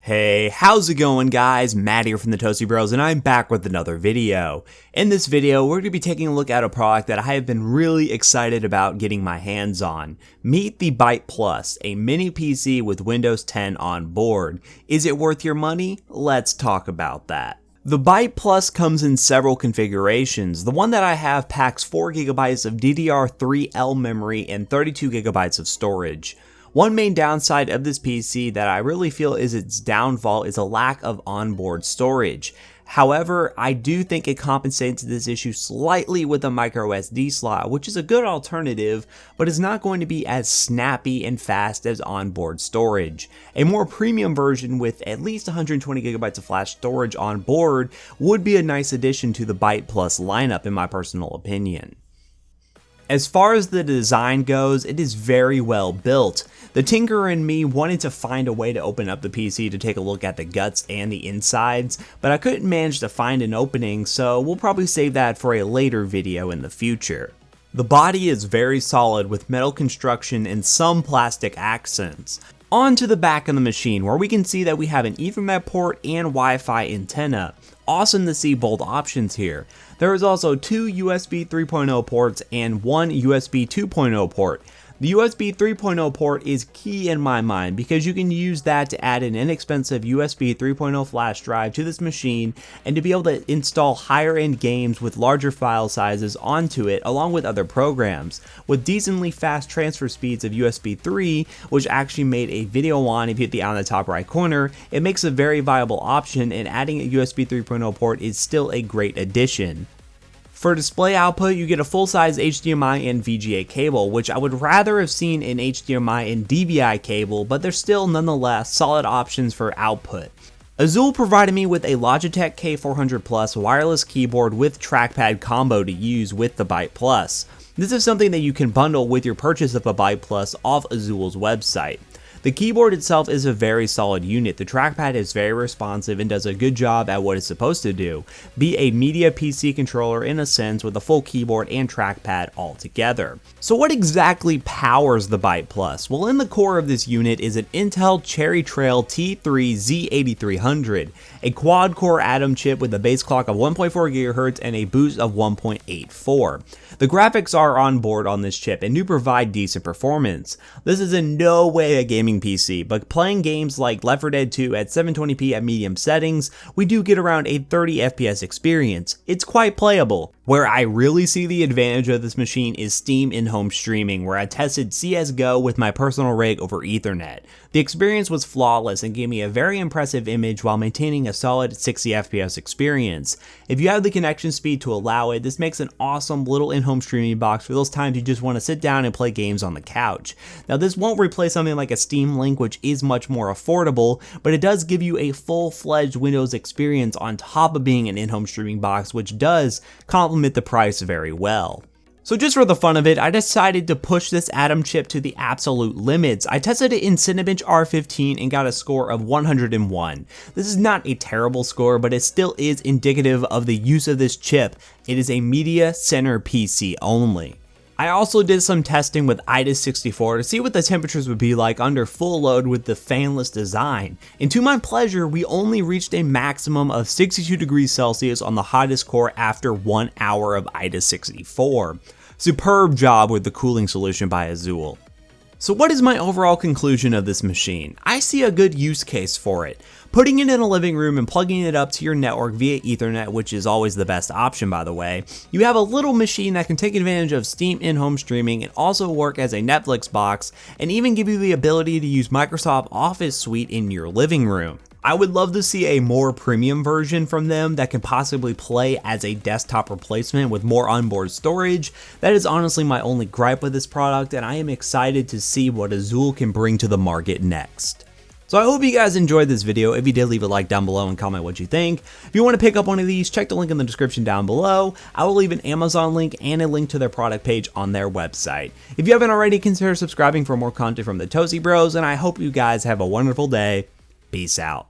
Hey, how's it going guys? Matt here from the Toasty Bros and I'm back with another video. In this video, we're going to be taking a look at a product that I have been really excited about getting my hands on. Meet the Byte Plus, a mini PC with Windows 10 on board. Is it worth your money? Let's talk about that. The Byte Plus comes in several configurations. The one that I have packs 4GB of DDR3L memory and 32GB of storage. One main downside of this PC that I really feel is its downfall is a lack of onboard storage. However, I do think it compensates this issue slightly with a microSD slot, which is a good alternative, but is not going to be as snappy and fast as onboard storage. A more premium version with at least 120GB of flash storage on board would be a nice addition to the Byte Plus lineup in my personal opinion. As far as the design goes, it is very well built. The tinkerer in me wanted to find a way to open up the PC to take a look at the guts and the insides, but I couldn't manage to find an opening, so we'll probably save that for a later video in the future. The body is very solid with metal construction and some plastic accents. On to the back of the machine, where we can see that we have an Ethernet port and Wi-Fi antenna. Awesome to see both options here. There is also two USB 3.0 ports and one USB 2.0 port. The USB 3.0 port is key in my mind because you can use that to add an inexpensive USB 3.0 flash drive to this machine and to be able to install higher end games with larger file sizes onto it along with other programs. With decently fast transfer speeds of USB 3, which actually made a video on if you hit the eye on the top right corner, it makes a very viable option, and adding a USB 3.0 port is still a great addition. For display output, you get a full-size HDMI and VGA cable, which I would rather have seen an HDMI and DVI cable, but they're still nonetheless solid options for output. Azulle provided me with a Logitech K400 Plus wireless keyboard with trackpad combo to use with the Byte Plus. This is something that you can bundle with your purchase of a Byte Plus off Azulle's website. The keyboard itself is a very solid unit. The trackpad is very responsive and does a good job at what it's supposed to do. Be a media PC controller in a sense with a full keyboard and trackpad all together. So what exactly powers the Byte Plus? Well, in the core of this unit is an Intel Cherry Trail T3 Z8300, a quad-core Atom chip with a base clock of 1.4 GHz and a boost of 1.84. The graphics are on board on this chip and do provide decent performance. This is in no way a gaming PC, but playing games like Left 4 Dead 2 at 720p at medium settings, we do get around a 30 FPS experience. It's quite playable. Where I really see the advantage of this machine is Steam in-home streaming, where I tested CSGO with my personal rig over Ethernet. The experience was flawless and gave me a very impressive image while maintaining a solid 60 FPS experience. If you have the connection speed to allow it, this makes an awesome little in-home streaming box for those times you just want to sit down and play games on the couch. Now this won't replace something like a Steam Link, which is much more affordable, but it does give you a full-fledged Windows experience on top of being an in-home streaming box, which does complement the price very well. So just for the fun of it, I decided to push this Atom chip to the absolute limits. I tested it in Cinebench R15 and got a score of 101. This is not a terrible score, but it still is indicative of the use of this chip. It is a media center PC only. I also did some testing with hdmi-stick to see what the temperatures would be like under full load with the fanless design, and to my pleasure, we only reached a maximum of 62 degrees Celsius on the hottest core after 1 hour of hdmi-stick. Superb job with the cooling solution by Azulle. So what is my overall conclusion of this machine? I see a good use case for it. Putting it in a living room and plugging it up to your network via Ethernet, which is always the best option by the way, you have a little machine that can take advantage of Steam in-home streaming and also work as a Netflix box and even give you the ability to use Microsoft Office Suite in your living room. I would love to see a more premium version from them that can possibly play as a desktop replacement with more onboard storage. That is honestly my only gripe with this product, and I am excited to see what Azulle can bring to the market next. So I hope you guys enjoyed this video. If you did, leave a like down below and comment what you think. If you want to pick up one of these, check the link in the description down below. I will leave an Amazon link and a link to their product page on their website. If you haven't already, consider subscribing for more content from the Toasty Bros, and I hope you guys have a wonderful day. Peace out.